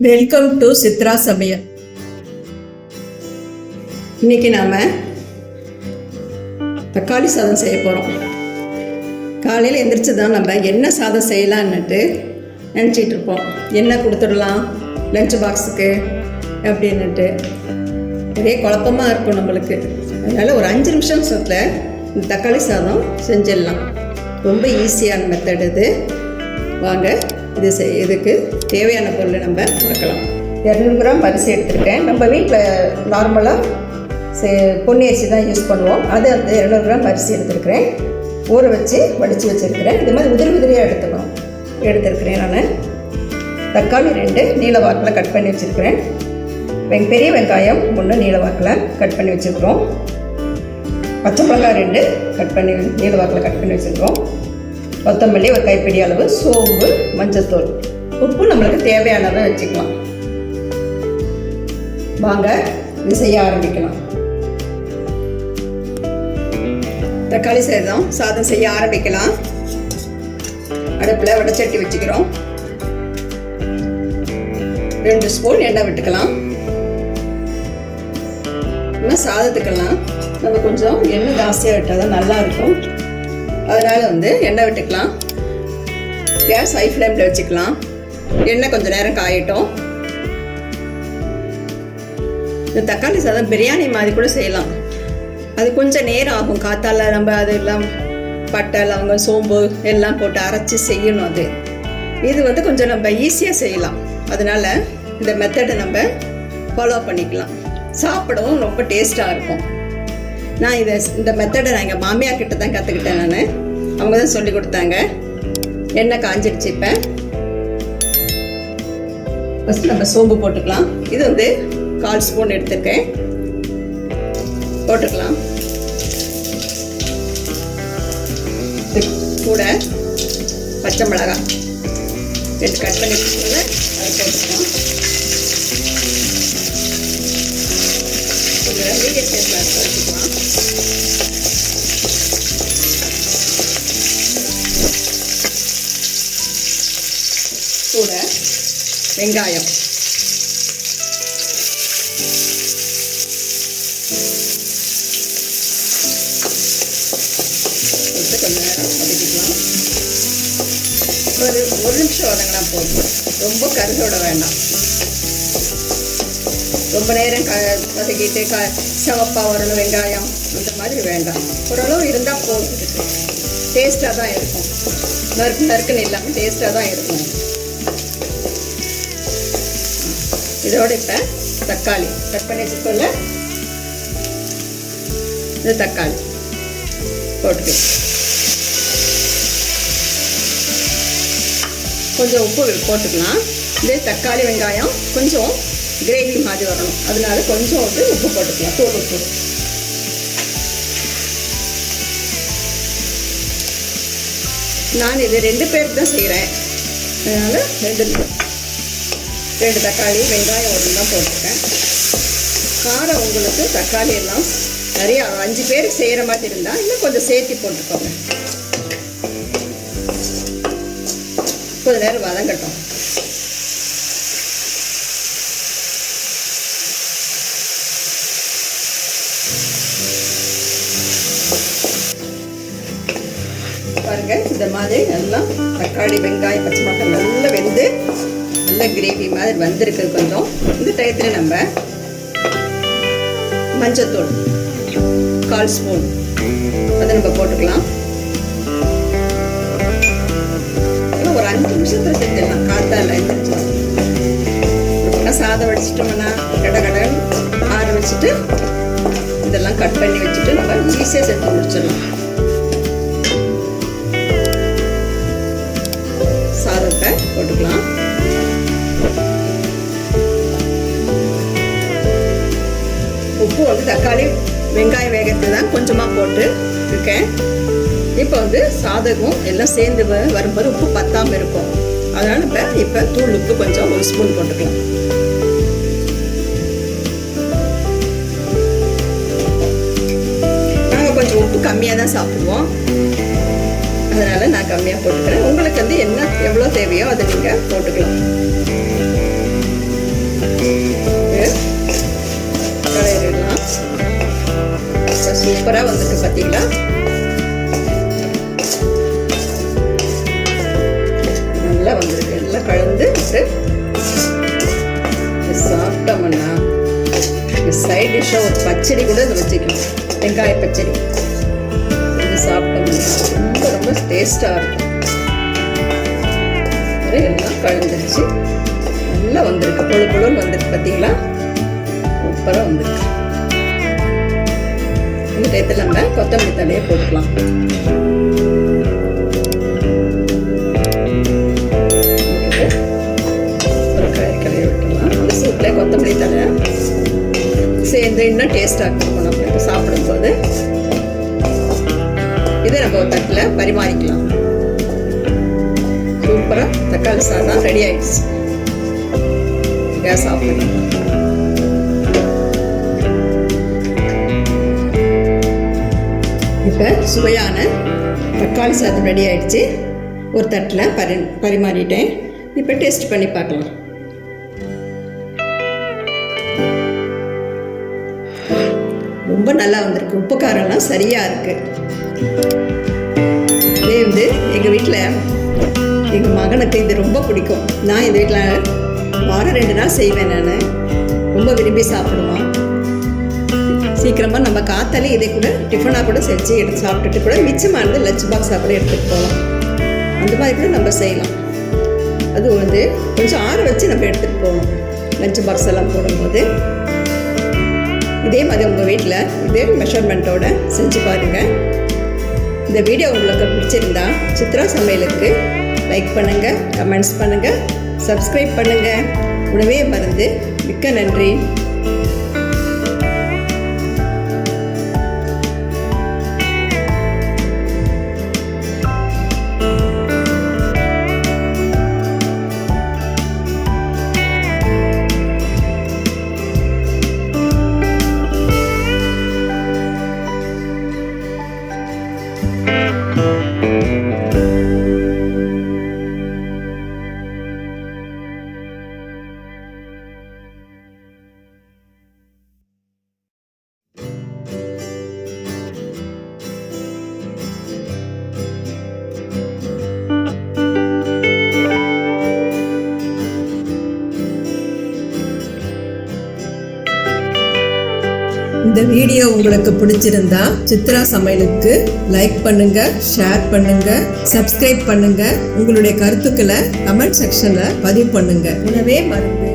Welcome to Chitra சமையல். இன்னைக்கு நாம தக்காளி சாதம் செய்ய போகிறோம். காலையில் எந்திரிச்சு தான் நம்ம என்ன சாதம் செய்யலான்னுட்டு நினச்சிட்டு இருப்போம். என்ன கொடுத்துடலாம் லஞ்ச் பாக்ஸுக்கு அப்படின்னுட்டு ஒரே குழப்பமாக இருக்கும் நம்மளுக்கு. அதனால் ஒரு 5 நிமிஷத்தில் இந்த தக்காளி சாதம் செஞ்சிடலாம். ரொம்ப ஈஸியான மெத்தட் இது. வாங்க இதுக்கு தேவையான பொருளை நம்ம பார்க்கலாம். 200 கிராம் அரிசி எடுத்துருக்கேன். நம்ம வீட்டில் நார்மலாக பொன்னி அரிசி தான் யூஸ் பண்ணுவோம். அது அந்த 200 கிராம் அரிசி எடுத்துருக்கிறேன். ஊற வச்சு வடித்து வச்சுருக்கிறேன். இது மாதிரி உதிரியாக எடுத்துருக்கிறேன் நான். தக்காளி 2 நீல வாக்கில் கட் பண்ணி வச்சுருக்கிறேன். பெரிய வெங்காயம் 1 நீல வாக்கில் கட் பண்ணி வச்சுருக்கிறோம். பச்சை மிளகாய் 2 கட் பண்ணி நீல வாக்கில் கட் பண்ணி வச்சுருக்கிறோம். கொத்தமல்லி ஒரு கைப்பிடி அளவு, சோம்பு, மஞ்சள்தூள், உப்பு நம்மளுக்கு தேவையானதை வச்சுக்கலாம். வாங்க இது செய்ய ஆரம்பிக்கலாம். தக்காளி சாதம் செய்ய ஆரம்பிக்கலாம். அடுப்பில் வடைச்சட்டி வச்சுக்கிறோம். 2 ஸ்பூன் எண்ணெய் விட்டுக்கலாம். இன்னும் சாதத்துக்கெல்லாம் நம்ம கொஞ்சம் எண்ணெய் ஜாஸ்தியாக விட்டால் தான் நல்லா இருக்கும். அதனால் எண்ணெய் விட்டுக்கலாம். கேஸ் ஹை ஃப்ளேமில் வச்சுக்கலாம். எண்ணெய் கொஞ்சம் நேரம் காயட்டும். இந்த தக்காளி சாதம் பிரியாணி மாதிரி கூட செய்யலாம். அது கொஞ்சம் நேரம் ஆகும். காத்தால நம்ம அதெல்லாம் பட்டை, லவங்கம், சோம்பு எல்லாம் போட்டு அரைச்சி செய்யணும். இது கொஞ்சம் நம்ம ஈஸியாக செய்யலாம். அதனால் இந்த மெத்தடை நம்ம ஃபாலோ பண்ணிக்கலாம். சாப்பிடவும் ரொம்ப டேஸ்ட்டாக இருக்கும். நான் இந்த மெத்தடை நான் எங்கள் மாமியார் கிட்ட தான் கற்றுக்கிட்டேன். நான் அவங்க தான் சொல்லி கொடுத்தாங்க. எண்ணெய் காஞ்சிடுச்சு. இப்போ ஃபஸ்ட்டு நம்ம சோம்பு போட்டுக்கலாம். இது 1/4 ஸ்பூன் எடுத்துருக்கேன். போட்டுக்கலாம். கூட பச்சை மிளகாய் 2 கட் பண்ணி வச்சுக்கோங்க. அதை போட்டுக்கலாம். கொஞ்சம் மீடியம் சைஸில் வச்சுக்கலாம். கூட வெங்காயம், கொஞ்ச நேரம் வதக்கிக்கலாம். ஒரு 1 நிமிஷம் வதங்கினா போதும். ரொம்ப கருதோட வேண்டாம். ரொம்ப நேரம் வதக்கிட்டு சிவப்பாக வரணும் வெங்காயம் அந்த மாதிரி வேண்டாம். ஓரளவு இருந்தால் போதும். டேஸ்ட்டாக தான் இருக்கும். நறுக்குன்னு இல்லாமல் டேஸ்ட்டாக தான் இருக்கும். இதோட இப்போ தக்காளி கட் பண்ணி வச்சுக்கோங்க. இந்த தக்காளி போட்டுக்கலாம். கொஞ்சம் உப்பு போட்டுக்கலாம். இதே தக்காளி வெங்காயம் கொஞ்சம் கிரேவி மாதிரி வரணும். அதனால கொஞ்சம் உப்பு போட்டுக்கலாம். தூள் உப்பு. நான் இது 2 பேருக்கு தான் செய்கிறேன். அதனால் 2 தக்காளி வெங்காயம் 1 தான் போட்டிருக்கேன். காரம் உங்களுக்கு தக்காளி எல்லாம் நிறையா 5 பேருக்கு செய்கிற மாதிரி இருந்தால் இன்னும் கொஞ்சம் சேர்த்து போட்டுக்கோங்க. கொஞ்சம் நேரம் வதங்கட்டும். பாருங்க, இந்த மாதிரி நல்லா தக்காளி வெங்காயம் பச்சை மிளகாய் நல்லா வெந்து நல்ல கிரேவி மாதிரி வந்திருக்கு. கொஞ்சம் இந்த டயத்தில் நம்ம மஞ்சத்தூள் 1/4 ஸ்பூன் அதை நம்ம போட்டுக்கலாம். ஒரு 5 நிமிஷத்தில் செஞ்சிடலாம். காத்தால சாதம் வடிச்சிட்டோம்னா கடகடன் ஆற வச்சுட்டு இதெல்லாம் கட் பண்ணி வச்சுட்டு நம்ம ஈஸியாக செஞ்சு முடிச்சிடலாம். சாதத்தை போட்டுக்கலாம். உப்பு தக்காளி வெங்காயம் வேகத்துக்கு தான் கொஞ்சமாக போட்டு இருக்கேன். இப்போ சாதகம் எல்லாம் சேர்ந்து வரும்போது உப்பு பத்தாமல் இருக்கும். அதனால் இப்போ தூள் உப்பு கொஞ்சம் 1 ஸ்பூன் போட்டுக்கலாம். நாங்கள் கொஞ்சம் உப்பு கம்மியாக தான் சாப்பிடுவோம். அதனால் நான் கம்மியாக போட்டுக்கிறேன். உங்களுக்கு எவ்வளோ தேவையோ அதை நீங்கள் போட்டுக்கலாம். பார்த்தீங்களா? நல்லா வந்திருக்கு. எல்லாம் கலந்து சாப்பிட்டோம்னா சைட் டிஷ்ஷாக ஒரு பச்சடி கூட இதை வச்சுக்கலாம். வெங்காய பச்சடி இது சாப்பிட்டோம்னா ரொம்ப ரொம்ப டேஸ்ட்டாக இருக்கும். எல்லாம் கலந்துருச்சு. நல்லா வந்திருக்கு. பொழு பொழுன்னு வந்திருக்கு. பார்த்தீங்களா? சூப்பராக வந்திருக்கு. இந்த டயத்தில் நம்ம கொத்தமல்லி தழையை போட்டுக்கலாம். ஒரு கலையை விட்டுலாம். அந்த சூட்டில் கொத்தமல்லி தழை சேர்ந்து இன்னும் டேஸ்ட்டாக இருக்கும் நம்ம சாப்பிடும்போது. இதை நம்ம ஒரு தட்டில் பரிமாறிக்கலாம். சூப்பராக தக்காளி சாதம் ரெடி ஆயிடுச்சு. கேஸ் ஆஃப் பண்ணி இப்போ சுவையான தக்காளி சாதம் ரெடி ஆயிடுச்சு. ஒரு தட்டில் பரிமாறிட்டேன். இப்போ டேஸ்ட் பண்ணி பார்க்கலாம். ரொம்ப நல்லா வந்திருக்கு. உப்பு காரம்லாம் சரியாக இருக்குது. இதே வந்து எங்கள் வீட்டில் எங்கள் மகனுக்கு இது ரொம்ப பிடிக்கும். நான் இந்த வீட்டில் வாரம் 2 நாள் செய்வேன். நான் ரொம்ப விரும்பி சாப்பிடுவான். சீக்கிரமாக நம்ம காத்தாலே இதை கூட டிஃபனாக கூட செஞ்சு எடுத்து சாப்பிட்டுட்டு கூட மிச்சமானது லஞ்ச் பாக்ஸாக கூட எடுத்துகிட்டு போகலாம். அந்த மாதிரி கூட நம்ம செய்யலாம். அது வந்து கொஞ்சம் ஆற வச்சு நம்ம எடுத்துகிட்டு போகணும். லஞ்ச் பாக்ஸ் எல்லாம் போடும்போது இதே மாதிரி உங்கள் வீட்டில் இதே மெஷர்மெண்ட்டோடு செஞ்சு பாருங்கள். இந்த வீடியோ உங்களுக்கு பிடிச்சிருந்தா சித்ரா சமையலுக்கு லைக் பண்ணுங்கள், கமெண்ட்ஸ் பண்ணுங்கள், சப்ஸ்கிரைப் பண்ணுங்கள். உணவே மருந்து. மிக்க நன்றி. இந்த வீடியோ உங்களுக்கு பிடிச்சிருந்தா சித்ரா சமையலுக்கு லைக் பண்ணுங்க, ஷேர் பண்ணுங்க, சப்ஸ்கிரைப் பண்ணுங்க. உங்களுடைய கருத்துக்களை கமெண்ட் செக்ஷன்ல பதிவு பண்ணுங்க. உணவே மருந்து.